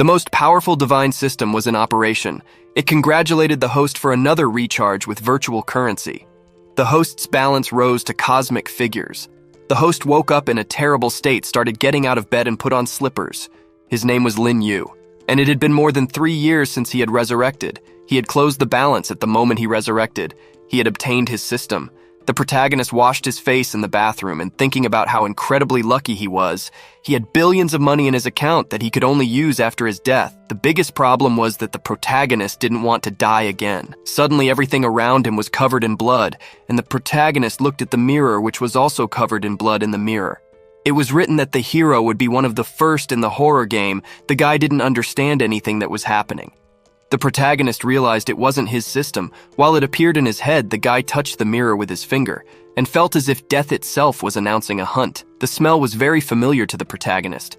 The most powerful divine system was in operation. It congratulated the host for another recharge with virtual currency. The host's balance rose to cosmic figures. The host woke up in a terrible state, started getting out of bed and put on slippers. His name was Lin Yu, and it had been more than 3 years since he had resurrected. He had closed the balance at the moment he resurrected. He had obtained his system. The protagonist washed his face in the bathroom and thinking about how incredibly lucky he was. He had billions of money in his account that he could only use after his death. The biggest problem was that the protagonist didn't want to die again. Suddenly everything around him was covered in blood, and the protagonist looked at the mirror, which was also covered in blood in the mirror. It was written that the hero would be one of the first in the horror game. The guy didn't understand anything that was happening. The protagonist realized it wasn't his system. While it appeared in his head, the guy touched the mirror with his finger and felt as if death itself was announcing a hunt. The smell was very familiar to the protagonist.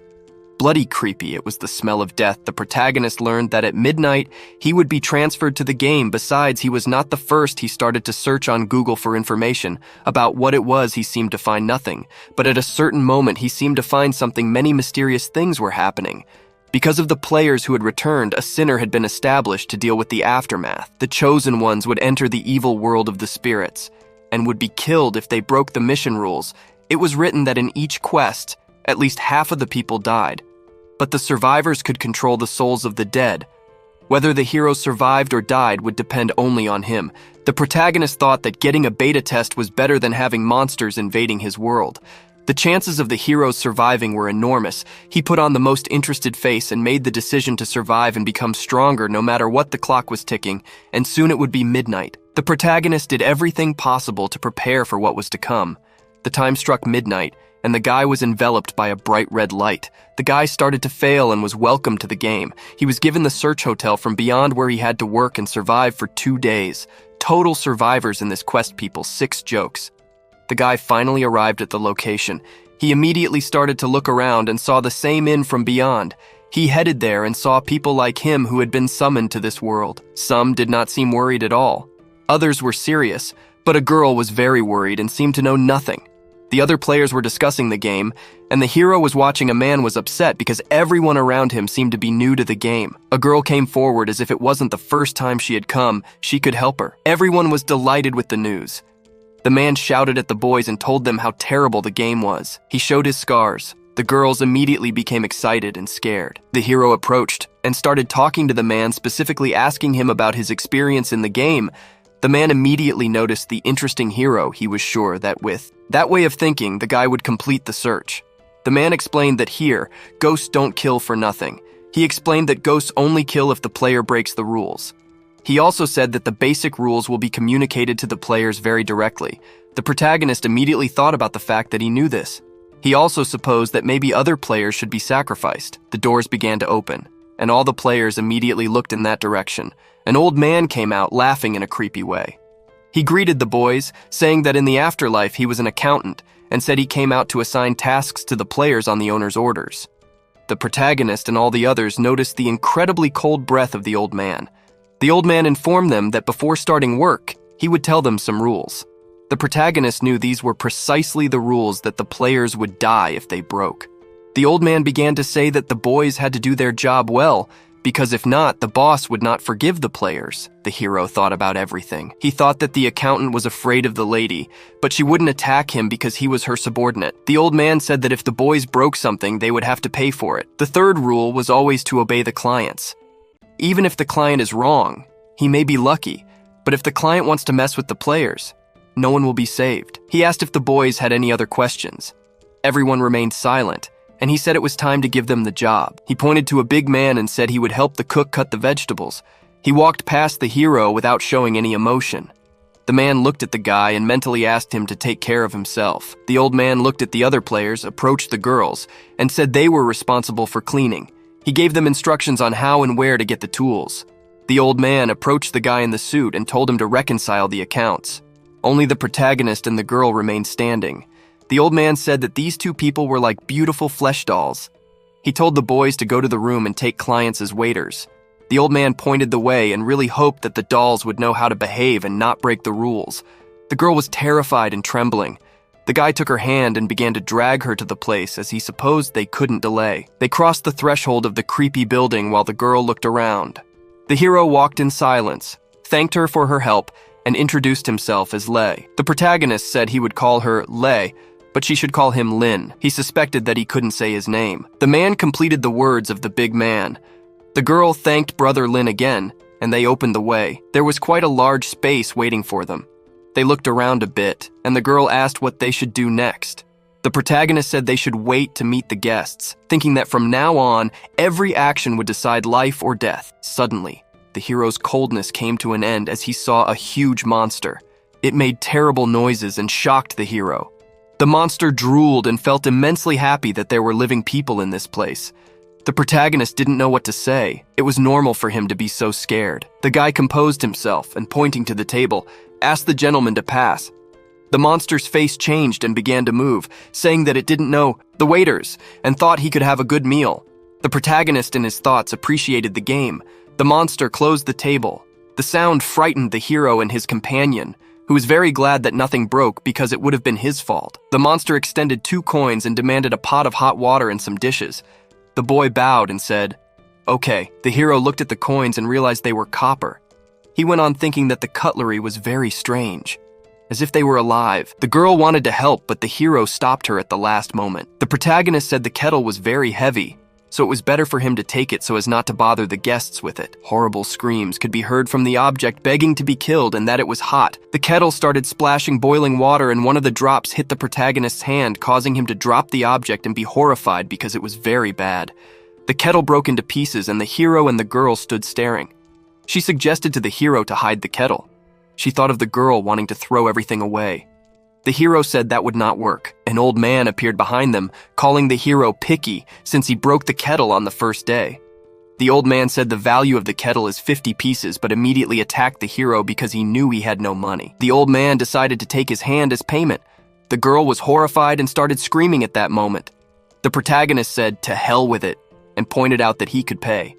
Bloody creepy, it was the smell of death. The protagonist learned that at midnight, he would be transferred to the game. Besides, he was not the first. He started to search on Google for information about what it was. He seemed to find nothing. But at a certain moment, he seemed to find something. Many mysterious things were happening. Because of the players who had returned, a sinner had been established to deal with the aftermath. The chosen ones would enter the evil world of the spirits and would be killed if they broke the mission rules. It was written that in each quest, at least half of the people died, but the survivors could control the souls of the dead. Whether the hero survived or died would depend only on him. The protagonist thought that getting a beta test was better than having monsters invading his world. The chances of the hero surviving were enormous. He put on the most interested face and made the decision to survive and become stronger no matter what. The clock was ticking, and soon it would be midnight. The protagonist did everything possible to prepare for what was to come. The time struck midnight, and the guy was enveloped by a bright red light. The guy started to fail and was welcomed to the game. He was given the search hotel from beyond where he had to work and survive for 2 days. Total survivors in this quest, people, 6 jokes. The guy finally arrived at the location. He immediately started to look around and saw the same inn from beyond. He headed there and saw people like him who had been summoned to this world. Some did not seem worried at all. Others were serious, but a girl was very worried and seemed to know nothing. The other players were discussing the game, and the hero was watching. A man was upset because everyone around him seemed to be new to the game. A girl came forward as if it wasn't the first time she had come. She could help her. Everyone was delighted with the news. The man shouted at the boys and told them how terrible the game was. He showed his scars. The girls immediately became excited and scared. The hero approached and started talking to the man, specifically asking him about his experience in the game. The man immediately noticed the interesting hero. He was sure that with that way of thinking, the guy would complete the search. The man explained that here, ghosts don't kill for nothing. He explained that ghosts only kill if the player breaks the rules. He also said that the basic rules will be communicated to the players very directly. The protagonist immediately thought about the fact that he knew this. He also supposed that maybe other players should be sacrificed. The doors began to open, and all the players immediately looked in that direction. An old man came out, laughing in a creepy way. He greeted the boys, saying that in the afterlife he was an accountant, and said he came out to assign tasks to the players on the owner's orders. The protagonist and all the others noticed the incredibly cold breath of the old man. The old man informed them that before starting work, he would tell them some rules. The protagonist knew these were precisely the rules that the players would die if they broke. The old man began to say that the boys had to do their job well, because if not, the boss would not forgive the players. The hero thought about everything. He thought that the accountant was afraid of the lady, but she wouldn't attack him because he was her subordinate. The old man said that if the boys broke something, they would have to pay for it. The third rule was always to obey the clients. Even if the client is wrong, he may be lucky, but if the client wants to mess with the players, no one will be saved. He asked if the boys had any other questions. Everyone remained silent, and he said it was time to give them the job. He pointed to a big man and said he would help the cook cut the vegetables. He walked past the hero without showing any emotion. The man looked at the guy and mentally asked him to take care of himself. The old man looked at the other players, approached the girls, and said they were responsible for cleaning. He gave them instructions on how and where to get the tools. The old man approached the guy in the suit and told him to reconcile the accounts. Only the protagonist and the girl remained standing. The old man said that these 2 people were like beautiful flesh dolls. He told the boys to go to the room and take clients as waiters. The old man pointed the way and really hoped that the dolls would know how to behave and not break the rules. The girl was terrified and trembling. The guy took her hand and began to drag her to the place as he supposed they couldn't delay. They crossed the threshold of the creepy building while the girl looked around. The hero walked in silence, thanked her for her help, and introduced himself as Lei. The protagonist said he would call her Lei, but she should call him Lin. He suspected that he couldn't say his name. The man completed the words of the big man. The girl thanked Brother Lin again, and they opened the way. There was quite a large space waiting for them. They looked around a bit, and the girl asked what they should do next. The protagonist said they should wait to meet the guests, thinking that from now on, every action would decide life or death. Suddenly, the hero's coldness came to an end as he saw a huge monster. It made terrible noises and shocked the hero. The monster drooled and felt immensely happy that there were living people in this place. The protagonist didn't know what to say. It was normal for him to be so scared. The guy composed himself and, pointing to the table, asked the gentleman to pass. The monster's face changed and began to move, saying that it didn't know the waiters and thought he could have a good meal. The protagonist in his thoughts appreciated the game. The monster closed the table. The sound frightened the hero and his companion, who was very glad that nothing broke because it would have been his fault. The monster extended 2 coins and demanded a pot of hot water and some dishes. The boy bowed and said, "Okay." The hero looked at the coins and realized they were copper. He went on thinking that the cutlery was very strange, as if they were alive. The girl wanted to help, but the hero stopped her at the last moment. The protagonist said the kettle was very heavy, so it was better for him to take it so as not to bother the guests with it. Horrible screams could be heard from the object begging to be killed and that it was hot. The kettle started splashing boiling water and one of the drops hit the protagonist's hand, causing him to drop the object and be horrified because it was very bad. The kettle broke into pieces and the hero and the girl stood staring. She suggested to the hero to hide the kettle. She thought of the girl wanting to throw everything away. The hero said that would not work. An old man appeared behind them, calling the hero picky since he broke the kettle on the first day. The old man said the value of the kettle is 50 pieces, but immediately attacked the hero because he knew he had no money. The old man decided to take his hand as payment. The girl was horrified and started screaming at that moment. The protagonist said, "To hell with it," and pointed out that he could pay.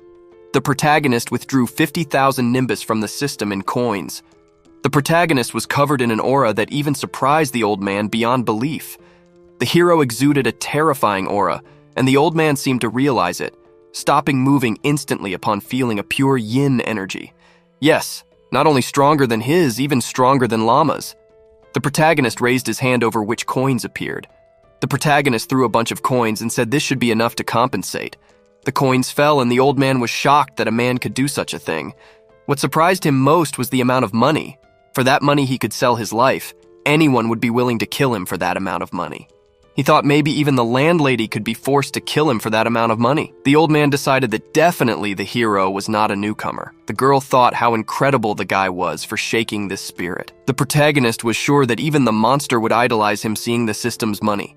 The protagonist withdrew 50,000 nimbus from the system in coins. The protagonist was covered in an aura that even surprised the old man beyond belief. The hero exuded a terrifying aura, and the old man seemed to realize it, stopping moving instantly upon feeling a pure yin energy. Yes, not only stronger than his, even stronger than Llama's. The protagonist raised his hand over which coins appeared. The protagonist threw a bunch of coins and said this should be enough to compensate. The coins fell and the old man was shocked that a man could do such a thing. What surprised him most was the amount of money. For that money he could sell his life. Anyone would be willing to kill him for that amount of money. He thought maybe even the landlady could be forced to kill him for that amount of money. The old man decided that definitely the hero was not a newcomer. The girl thought how incredible the guy was for shaking this spirit. The protagonist was sure that even the monster would idolize him seeing the system's money.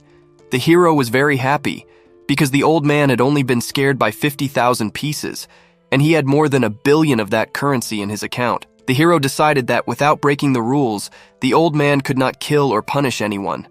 The hero was very happy because the old man had only been scared by 50,000 pieces, and he had more than 1 billion of that currency in his account. The hero decided that without breaking the rules, the old man could not kill or punish anyone.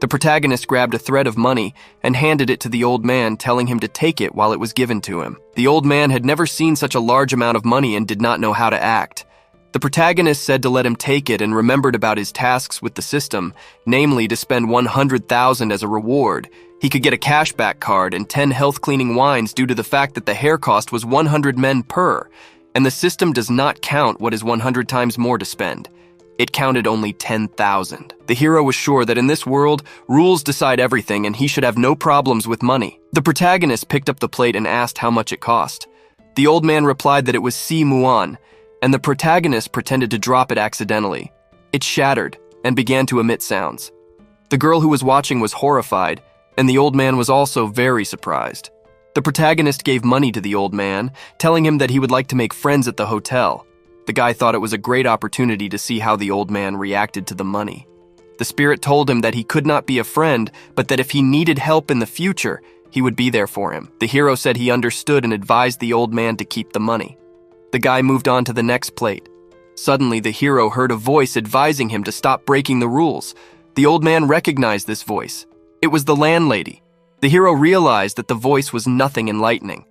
The protagonist grabbed a thread of money and handed it to the old man, telling him to take it while it was given to him. The old man had never seen such a large amount of money and did not know how to act. The protagonist said to let him take it and remembered about his tasks with the system, namely to spend 100,000 as a reward. He could get a cashback card and 10 health cleaning wines due to the fact that the hair cost was 100 men per. And the system does not count what is 100 times more to spend. It counted only 10,000. The hero was sure that in this world, rules decide everything and he should have no problems with money. The protagonist picked up the plate and asked how much it cost. The old man replied that it was Si Muan, and the protagonist pretended to drop it accidentally. It shattered and began to emit sounds. The girl who was watching was horrified, and the old man was also very surprised. The protagonist gave money to the old man, telling him that he would like to make friends at the hotel. The guy thought it was a great opportunity to see how the old man reacted to the money. The spirit told him that he could not be a friend, but that if he needed help in the future, he would be there for him. The hero said he understood and advised the old man to keep the money. The guy moved on to the next plate. Suddenly, the hero heard a voice advising him to stop breaking the rules. The old man recognized this voice. It was the landlady. The hero realized that the voice was nothing enlightening.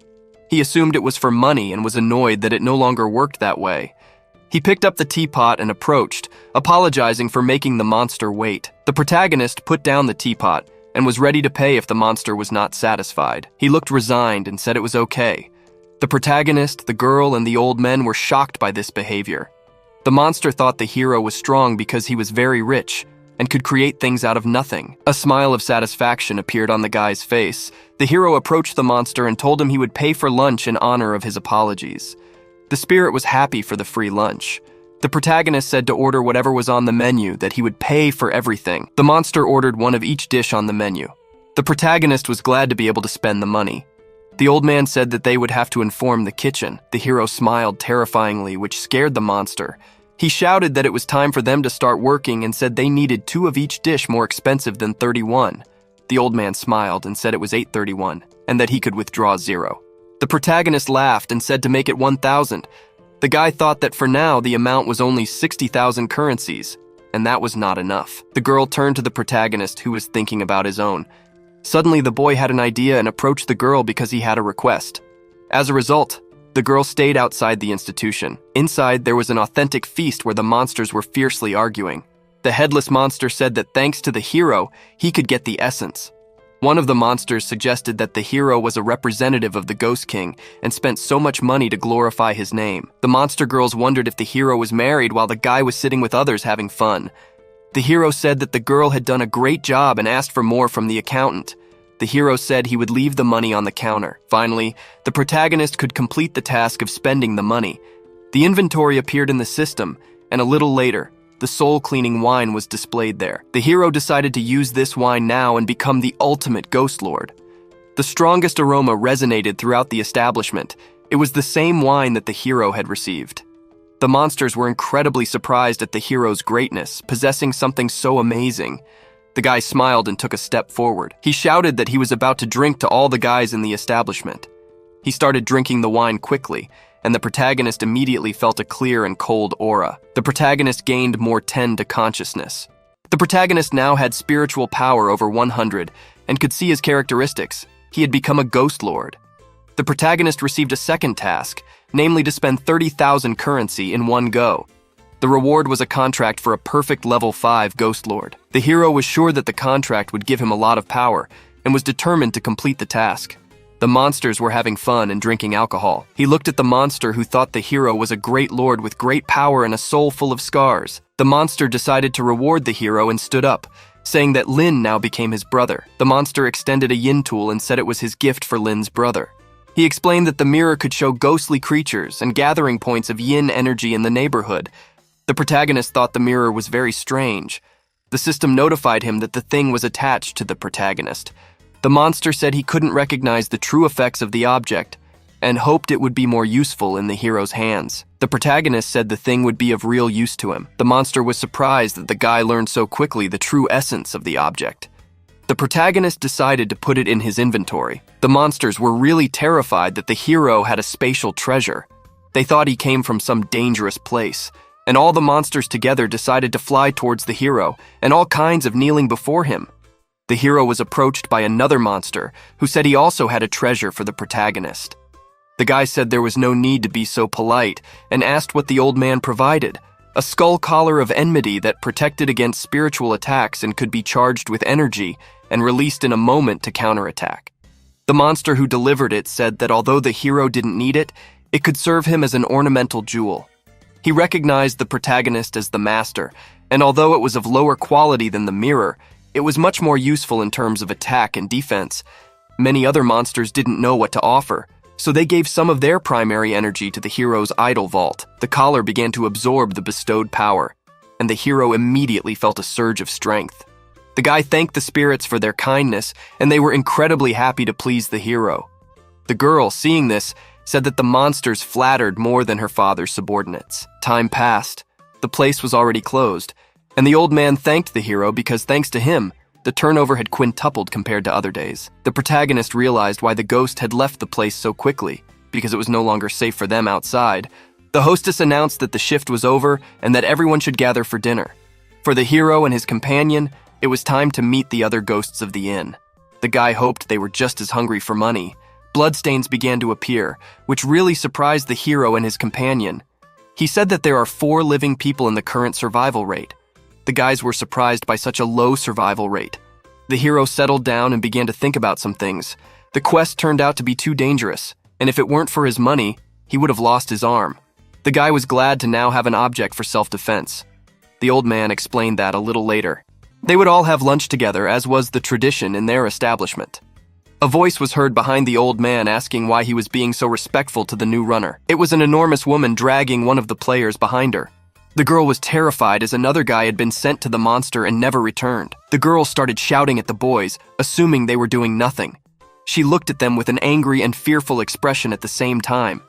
He assumed it was for money and was annoyed that it no longer worked that way. He picked up the teapot and approached, apologizing for making the monster wait. The protagonist put down the teapot and was ready to pay if the monster was not satisfied. He looked resigned and said it was okay. The protagonist, the girl, and the old men were shocked by this behavior. The monster thought the hero was strong because he was very rich and could create things out of nothing. A smile of satisfaction appeared on the guy's face. The hero approached the monster and told him he would pay for lunch in honor of his apologies. The spirit was happy for the free lunch. The protagonist said to order whatever was on the menu, that he would pay for everything. The monster ordered one of each dish on the menu. The protagonist was glad to be able to spend the money. The old man said that they would have to inform the kitchen. The hero smiled terrifyingly, which scared the monster. He shouted that it was time for them to start working and said they needed 2 of each dish more expensive than 31. The old man smiled and said it was 831 and that he could withdraw 0. The protagonist laughed and said to make it 1,000. The guy thought that for now the amount was only 60,000 currencies, and that was not enough. The girl turned to the protagonist, who was thinking about his own. Suddenly the boy had an idea and approached the girl because he had a request. As a result, the girl stayed outside the institution. Inside, there was an authentic feast where the monsters were fiercely arguing. The headless monster said that thanks to the hero, he could get the essence. One of the monsters suggested that the hero was a representative of the Ghost King and spent so much money to glorify his name. The monster girls wondered if the hero was married while the guy was sitting with others having fun. The hero said that the girl had done a great job and asked for more from the accountant. The hero said he would leave the money on the counter. Finally, the protagonist could complete the task of spending the money. The inventory appeared in the system, and a little later, the soul-cleaning wine was displayed there. The hero decided to use this wine now and become the ultimate ghost lord. The strongest aroma resonated throughout the establishment. It was the same wine that the hero had received. The monsters were incredibly surprised at the hero's greatness, possessing something so amazing. The guy smiled and took a step forward. He shouted that he was about to drink to all the guys in the establishment. He started drinking the wine quickly, and the protagonist immediately felt a clear and cold aura. The protagonist gained more 10 to consciousness. The protagonist now had spiritual power over 100 and could see his characteristics. He had become a ghost lord. The protagonist received a second task, namely to spend 30,000 currency in one go. The reward was a contract for a perfect level 5 ghost lord. The hero was sure that the contract would give him a lot of power and was determined to complete the task. The monsters were having fun and drinking alcohol. He looked at the monster who thought the hero was a great lord with great power and a soul full of scars. The monster decided to reward the hero and stood up, saying that Lin now became his brother. The monster extended a yin tool and said it was his gift for Lin's brother. He explained that the mirror could show ghostly creatures and gathering points of yin energy in the neighborhood. The protagonist thought the mirror was very strange. The system notified him that the thing was attached to the protagonist. The monster said he couldn't recognize the true effects of the object and hoped it would be more useful in the hero's hands. The protagonist said the thing would be of real use to him. The monster was surprised that the guy learned so quickly the true essence of the object. The protagonist decided to put it in his inventory. The monsters were really terrified that the hero had a spatial treasure. They thought he came from some dangerous place, and all the monsters together decided to fly towards the hero, and all kinds of kneeling before him. The hero was approached by another monster who said he also had a treasure for the protagonist. The guy said there was no need to be so polite and asked what the old man provided: a skull collar of enmity that protected against spiritual attacks and could be charged with energy and released in a moment to counterattack. The monster who delivered it said that although the hero didn't need it, it could serve him as an ornamental jewel. He recognized the protagonist as the master, and although it was of lower quality than the mirror, it was much more useful in terms of attack and defense. Many other monsters didn't know what to offer, so they gave some of their primary energy to the hero's idol vault. The collar began to absorb the bestowed power, and the hero immediately felt a surge of strength. The guy thanked the spirits for their kindness, and they were incredibly happy to please the hero. The girl, seeing this, said that the monsters flattered more than her father's subordinates. Time passed. The place was already closed, and the old man thanked the hero because thanks to him, the turnover had quintupled compared to other days. The protagonist realized why the ghost had left the place so quickly, because it was no longer safe for them outside. The hostess announced that the shift was over and that everyone should gather for dinner. For the hero and his companion, it was time to meet the other ghosts of the inn. The guy hoped they were just as hungry for money. Bloodstains began to appear, which really surprised the hero and his companion. He said that there are 4 living people in the current survival rate. The guys were surprised by such a low survival rate. The hero settled down and began to think about some things. The quest turned out to be too dangerous, and if it weren't for his money, he would have lost his arm. The guy was glad to now have an object for self-defense. The old man explained that a little later. They would all have lunch together, as was the tradition in their establishment. A voice was heard behind the old man asking why he was being so respectful to the new runner. It was an enormous woman dragging one of the players behind her. The girl was terrified as another guy had been sent to the monster and never returned. The girl started shouting at the boys, assuming they were doing nothing. She looked at them with an angry and fearful expression at the same time.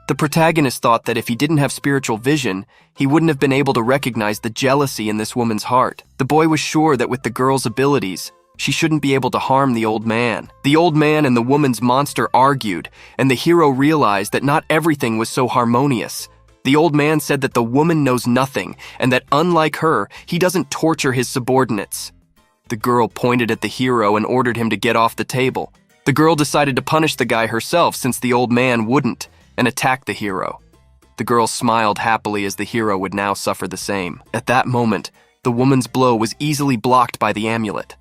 The protagonist thought that if he didn't have spiritual vision, he wouldn't have been able to recognize the jealousy in this woman's heart. The boy was sure that with the girl's abilities, she shouldn't be able to harm the old man. The old man and the woman's monster argued, and the hero realized that not everything was so harmonious. The old man said that the woman knows nothing, and that unlike her, he doesn't torture his subordinates. The girl pointed at the hero and ordered him to get off the table. The girl decided to punish the guy herself since the old man wouldn't, and attacked the hero. The girl smiled happily as the hero would now suffer the same. At that moment, the woman's blow was easily blocked by the amulet.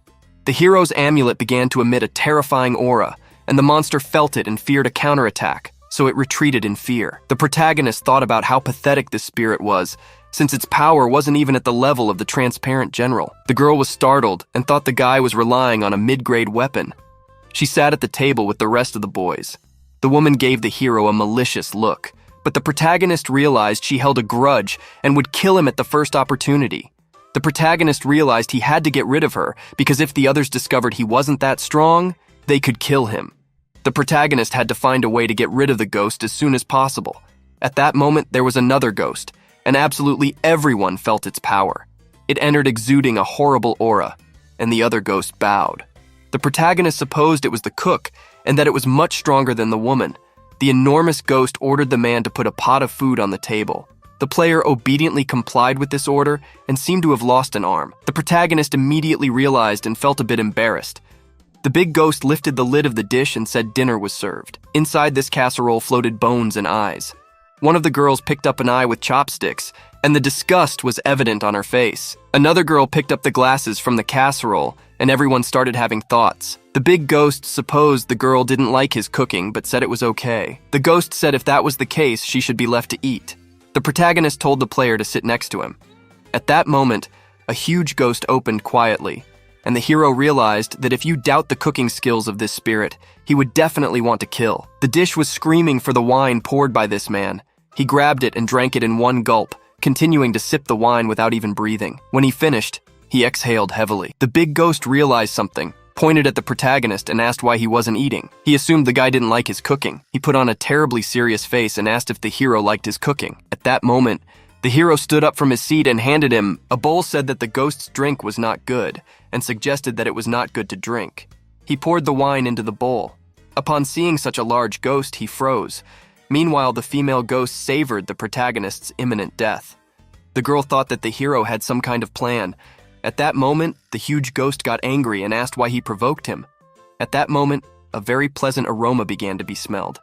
The hero's amulet began to emit a terrifying aura, and the monster felt it and feared a counterattack, so it retreated in fear. The protagonist thought about how pathetic this spirit was, since its power wasn't even at the level of the transparent general. The girl was startled and thought the guy was relying on a mid-grade weapon. She sat at the table with the rest of the boys. The woman gave the hero a malicious look, but the protagonist realized she held a grudge and would kill him at the first opportunity. The protagonist realized he had to get rid of her because if the others discovered he wasn't that strong, they could kill him. The protagonist had to find a way to get rid of the ghost as soon as possible. At that moment, there was another ghost, and absolutely everyone felt its power. It entered exuding a horrible aura, and the other ghost bowed. The protagonist supposed it was the cook, and that it was much stronger than the woman. The enormous ghost ordered the man to put a pot of food on the table. The player obediently complied with this order and seemed to have lost an arm. The protagonist immediately realized and felt a bit embarrassed. The big ghost lifted the lid of the dish and said dinner was served. Inside this casserole floated bones and eyes. One of the girls picked up an eye with chopsticks, and the disgust was evident on her face. Another girl picked up the glasses from the casserole, and everyone started having thoughts. The big ghost supposed the girl didn't like his cooking, but said it was okay. The ghost said if that was the case, she should be left to eat. The protagonist told the player to sit next to him. At that moment, a huge ghost opened quietly, and the hero realized that if you doubt the cooking skills of this spirit, he would definitely want to kill. The dish was screaming for the wine poured by this man. He grabbed it and drank it in one gulp, continuing to sip the wine without even breathing. When he finished, he exhaled heavily. The big ghost realized something, pointed at the protagonist and asked why he wasn't eating. He assumed the guy didn't like his cooking. He put on a terribly serious face and asked if the hero liked his cooking. At that moment, the hero stood up from his seat and handed him a bowl. Said that the ghost's drink was not good and suggested that it was not good to drink. He poured the wine into the bowl. Upon seeing such a large ghost, he froze. Meanwhile, the female ghost savored the protagonist's imminent death. The girl thought that the hero had some kind of plan. At that moment, the huge ghost got angry and asked why he provoked him. At that moment, a very pleasant aroma began to be smelled.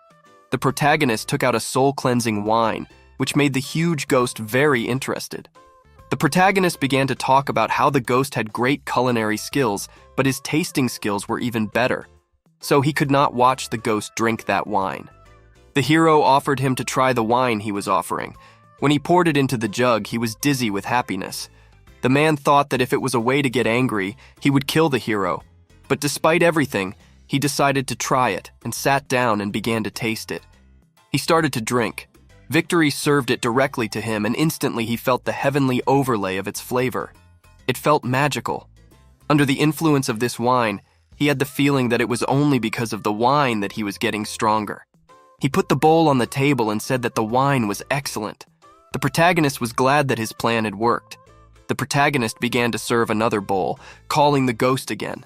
The protagonist took out a soul-cleansing wine, which made the huge ghost very interested. The protagonist began to talk about how the ghost had great culinary skills, but his tasting skills were even better, so he could not watch the ghost drink that wine. The hero offered him to try the wine he was offering. When he poured it into the jug, he was dizzy with happiness. The man thought that if it was a way to get angry, he would kill the hero. But despite everything, he decided to try it and sat down and began to taste it. He started to drink. Victory served it directly to him, and instantly he felt the heavenly overlay of its flavor. It felt magical. Under the influence of this wine, he had the feeling that it was only because of the wine that he was getting stronger. He put the bowl on the table and said that the wine was excellent. The protagonist was glad that his plan had worked. The protagonist began to serve another bowl, calling the ghost again.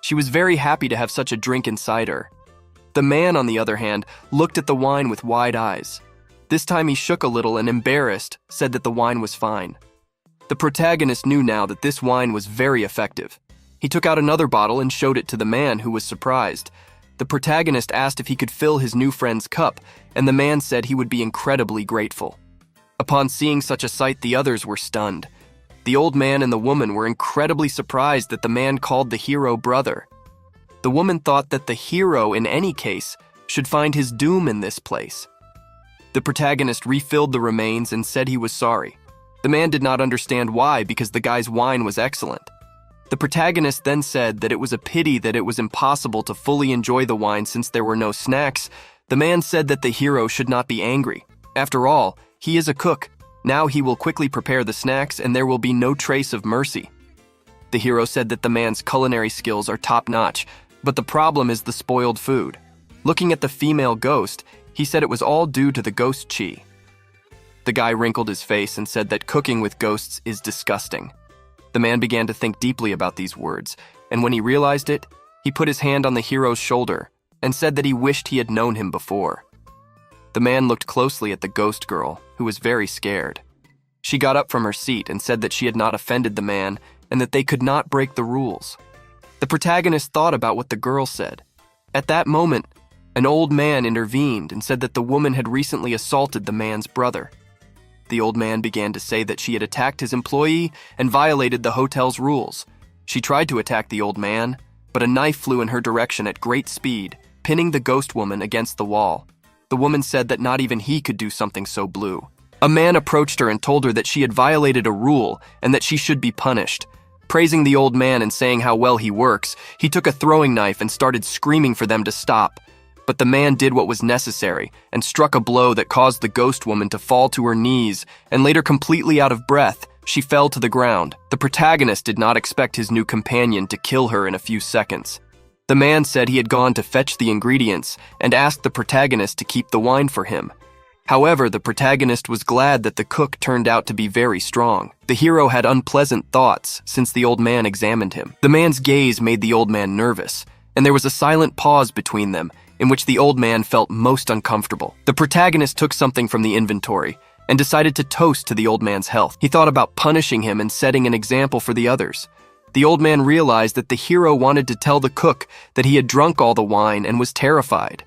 She was very happy to have such a drink inside her. The man, on the other hand, looked at the wine with wide eyes. This time he shook a little and, embarrassed, said that the wine was fine. The protagonist knew now that this wine was very effective. He took out another bottle and showed it to the man, who was surprised. The protagonist asked if he could fill his new friend's cup, and the man said he would be incredibly grateful. Upon seeing such a sight, the others were stunned. The old man and the woman were incredibly surprised that the man called the hero brother. The woman thought that the hero, in any case, should find his doom in this place. The protagonist refilled the remains and said he was sorry. The man did not understand why, because the guy's wine was excellent. The protagonist then said that it was a pity that it was impossible to fully enjoy the wine since there were no snacks. The man said that the hero should not be angry. After all, he is a cook. Now he will quickly prepare the snacks and there will be no trace of mercy. The hero said that the man's culinary skills are top-notch, but the problem is the spoiled food. Looking at the female ghost, he said it was all due to the ghost chi. The guy wrinkled his face and said that cooking with ghosts is disgusting. The man began to think deeply about these words, and when he realized it, he put his hand on the hero's shoulder and said that he wished he had known him before. The man looked closely at the ghost girl, who was very scared. She got up from her seat and said that she had not offended the man and that they could not break the rules. The protagonist thought about what the girl said. At that moment, an old man intervened and said that the woman had recently assaulted the man's brother. The old man began to say that she had attacked his employee and violated the hotel's rules. She tried to attack the old man, but a knife flew in her direction at great speed, pinning the ghost woman against the wall. The woman said that not even he could do something so blue. A man approached her and told her that she had violated a rule and that she should be punished. Praising the old man and saying how well he works, he took a throwing knife and started screaming for them to stop. But the man did what was necessary and struck a blow that caused the ghost woman to fall to her knees, and later, completely out of breath, she fell to the ground. The protagonist did not expect his new companion to kill her in a few seconds. The man said he had gone to fetch the ingredients and asked the protagonist to keep the wine for him. However, the protagonist was glad that the cook turned out to be very strong. The hero had unpleasant thoughts since the old man examined him. The man's gaze made the old man nervous, and there was a silent pause between them, in which the old man felt most uncomfortable. The protagonist took something from the inventory and decided to toast to the old man's health. He thought about punishing him and setting an example for the others. The old man realized that the hero wanted to tell the cook that he had drunk all the wine and was terrified.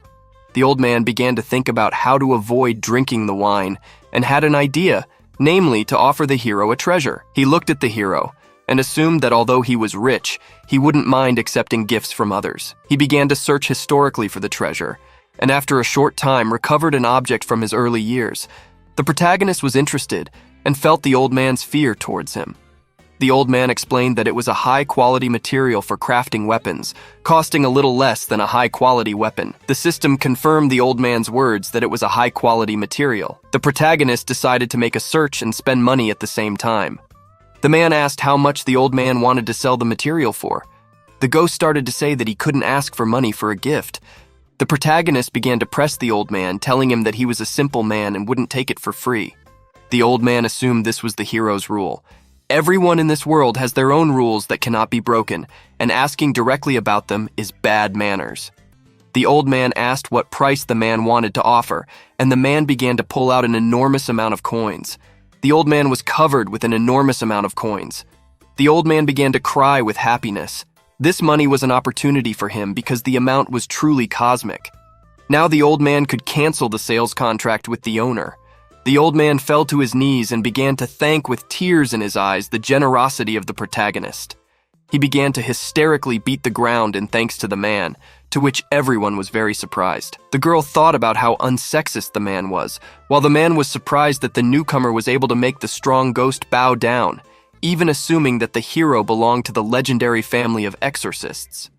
The old man began to think about how to avoid drinking the wine and had an idea, namely to offer the hero a treasure. He looked at the hero and assumed that although he was rich, he wouldn't mind accepting gifts from others. He began to search historically for the treasure, and after a short time recovered an object from his early years. The protagonist was interested and felt the old man's fear towards him. The old man explained that it was a high-quality material for crafting weapons, costing a little less than a high-quality weapon. The system confirmed the old man's words that it was a high-quality material. The protagonist decided to make a search and spend money at the same time. The man asked how much the old man wanted to sell the material for. The ghost started to say that he couldn't ask for money for a gift. The protagonist began to press the old man, telling him that he was a simple man and wouldn't take it for free. The old man assumed this was the hero's rule. Everyone in this world has their own rules that cannot be broken, and asking directly about them is bad manners. The old man asked what price the man wanted to offer, and the man began to pull out an enormous amount of coins. The old man was covered with an enormous amount of coins. The old man began to cry with happiness. This money was an opportunity for him because the amount was truly cosmic. Now the old man could cancel the sales contract with the owner. The old man fell to his knees and began to thank with tears in his eyes the generosity of the protagonist. He began to hysterically beat the ground in thanks to the man, to which everyone was very surprised. The girl thought about how unsexist the man was, while the man was surprised that the newcomer was able to make the strong ghost bow down, even assuming that the hero belonged to the legendary family of exorcists.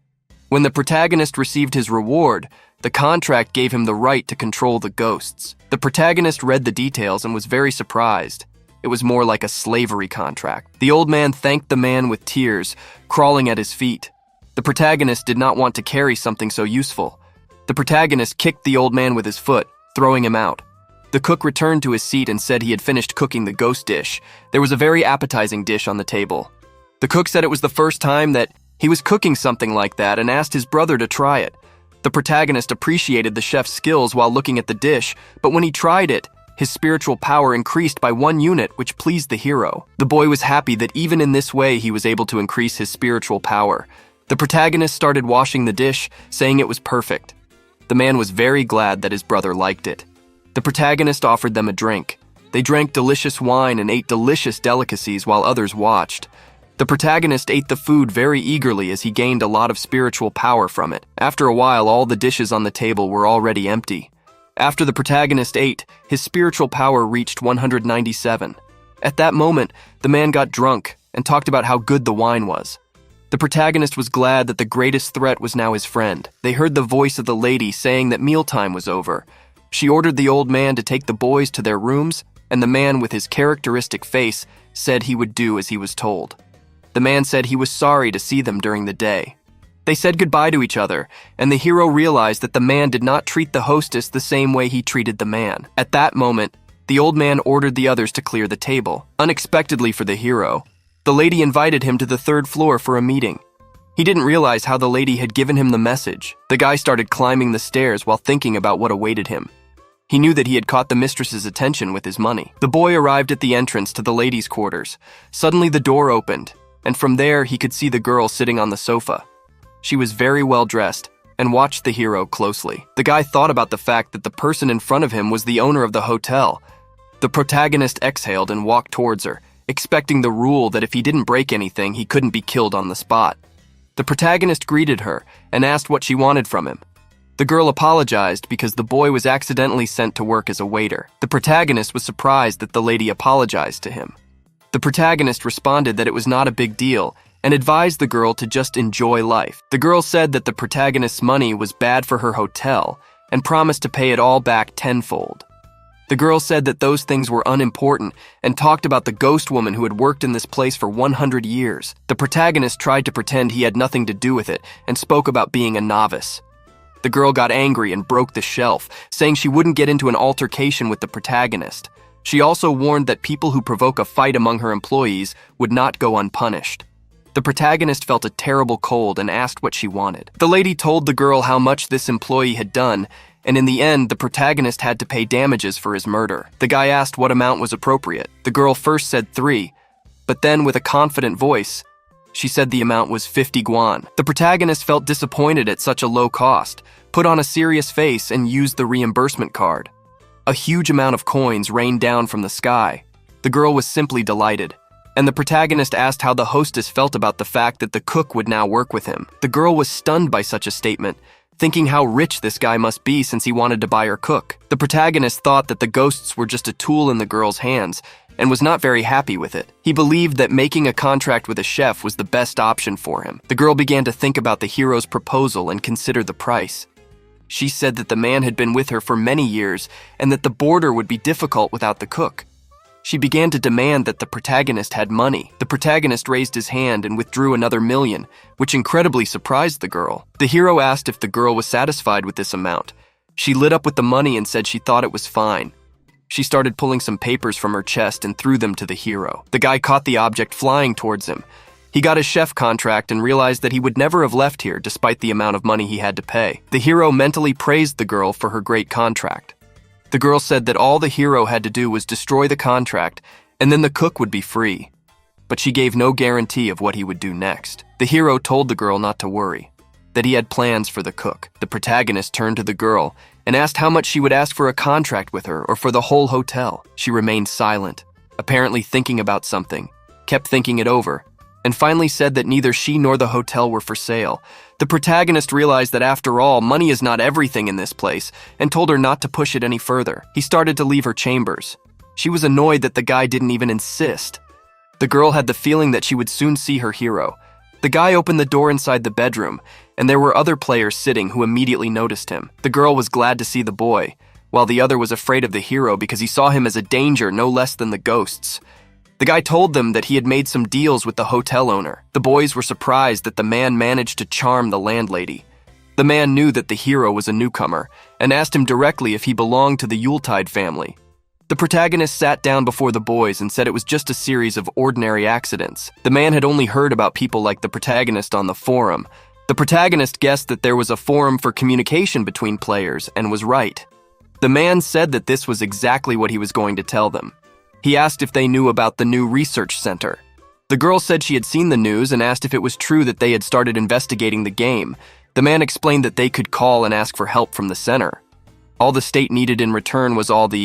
When the protagonist received his reward, the contract gave him the right to control the ghosts. The protagonist read the details and was very surprised. It was more like a slavery contract. The old man thanked the man with tears, crawling at his feet. The protagonist did not want to carry something so useful. The protagonist kicked the old man with his foot, throwing him out. The cook returned to his seat and said he had finished cooking the ghost dish. There was a very appetizing dish on the table. The cook said it was the first time that he was cooking something like that and asked his brother to try it. The protagonist appreciated the chef's skills while looking at the dish, but when he tried it, his spiritual power increased by 1 unit, which pleased the hero. The boy was happy that even in this way he was able to increase his spiritual power. The protagonist started washing the dish, saying it was perfect. The man was very glad that his brother liked it. The protagonist offered them a drink. They drank delicious wine and ate delicious delicacies while others watched. The protagonist ate the food very eagerly as he gained a lot of spiritual power from it. After a while, all the dishes on the table were already empty. After the protagonist ate, his spiritual power reached 197. At that moment, the man got drunk and talked about how good the wine was. The protagonist was glad that the greatest threat was now his friend. They heard the voice of the lady saying that mealtime was over. She ordered the old man to take the boys to their rooms, and the man with his characteristic face said he would do as he was told. The man said he was sorry to see them during the day. They said goodbye to each other, and the hero realized that the man did not treat the hostess the same way he treated the man. At that moment, the old man ordered the others to clear the table. Unexpectedly for the hero, the lady invited him to the third floor for a meeting. He didn't realize how the lady had given him the message. The guy started climbing the stairs while thinking about what awaited him. He knew that he had caught the mistress's attention with his money. The boy arrived at the entrance to the ladies' quarters. Suddenly the door opened, and from there he could see the girl sitting on the sofa. She was very well dressed and watched the hero closely. The guy thought about the fact that the person in front of him was the owner of the hotel. The protagonist exhaled and walked towards her, expecting the rule that if he didn't break anything, he couldn't be killed on the spot. The protagonist greeted her and asked what she wanted from him. The girl apologized because the boy was accidentally sent to work as a waiter. The protagonist was surprised that the lady apologized to him. The protagonist responded that it was not a big deal and advised the girl to just enjoy life. The girl said that the protagonist's money was bad for her hotel and promised to pay it all back tenfold. The girl said that those things were unimportant and talked about the ghost woman who had worked in this place for 100 years. The protagonist tried to pretend he had nothing to do with it and spoke about being a novice. The girl got angry and broke the shelf, saying she wouldn't get into an altercation with the protagonist. She also warned that people who provoke a fight among her employees would not go unpunished. The protagonist felt a terrible cold and asked what she wanted. The lady told the girl how much this employee had done, and in the end, the protagonist had to pay damages for his murder. The guy asked what amount was appropriate. The girl first said 3, but then with a confident voice, she said the amount was 50 guan. The protagonist felt disappointed at such a low cost, put on a serious face, and used the reimbursement card. A huge amount of coins rained down from the sky. The girl was simply delighted, and the protagonist asked how the hostess felt about the fact that the cook would now work with him. The girl was stunned by such a statement, thinking how rich this guy must be since he wanted to buy her cook. The protagonist thought that the ghosts were just a tool in the girl's hands and was not very happy with it. He believed that making a contract with a chef was the best option for him. The girl began to think about the hero's proposal and consider the price. She said that the man had been with her for many years and that the boarder would be difficult without the cook. She began to demand that the protagonist had money. The protagonist raised his hand and withdrew another 1,000,000, which incredibly surprised the girl. The hero asked if the girl was satisfied with this amount. She lit up with the money and said she thought it was fine. She started pulling some papers from her chest and threw them to the hero. The guy caught the object flying towards him. He got his chef contract and realized that he would never have left here despite the amount of money he had to pay. The hero mentally praised the girl for her great contract. The girl said that all the hero had to do was destroy the contract, and then the cook would be free. But she gave no guarantee of what he would do next. The hero told the girl not to worry, that he had plans for the cook. The protagonist turned to the girl and asked how much she would ask for a contract with her or for the whole hotel. She remained silent, apparently thinking about something, kept thinking it over, and finally said that neither she nor the hotel were for sale. The protagonist realized that after all, money is not everything in this place, and told her not to push it any further. He started to leave her chambers. She was annoyed that the guy didn't even insist. The girl had the feeling that she would soon see her hero. The guy opened the door inside the bedroom, and there were other players sitting who immediately noticed him. The girl was glad to see the boy, while the other was afraid of the hero because he saw him as a danger no less than the ghosts. The guy told them that he had made some deals with the hotel owner. The boys were surprised that the man managed to charm the landlady. The man knew that the hero was a newcomer and asked him directly if he belonged to the Yuletide family. The protagonist sat down before the boys and said it was just a series of ordinary accidents. The man had only heard about people like the protagonist on the forum. The protagonist guessed that there was a forum for communication between players and was right. The man said that this was exactly what he was going to tell them. He asked if they knew about the new research center. The girl said she had seen the news and asked if it was true that they had started investigating the game. The man explained that they could call and ask for help from the center. All the state needed in return was all the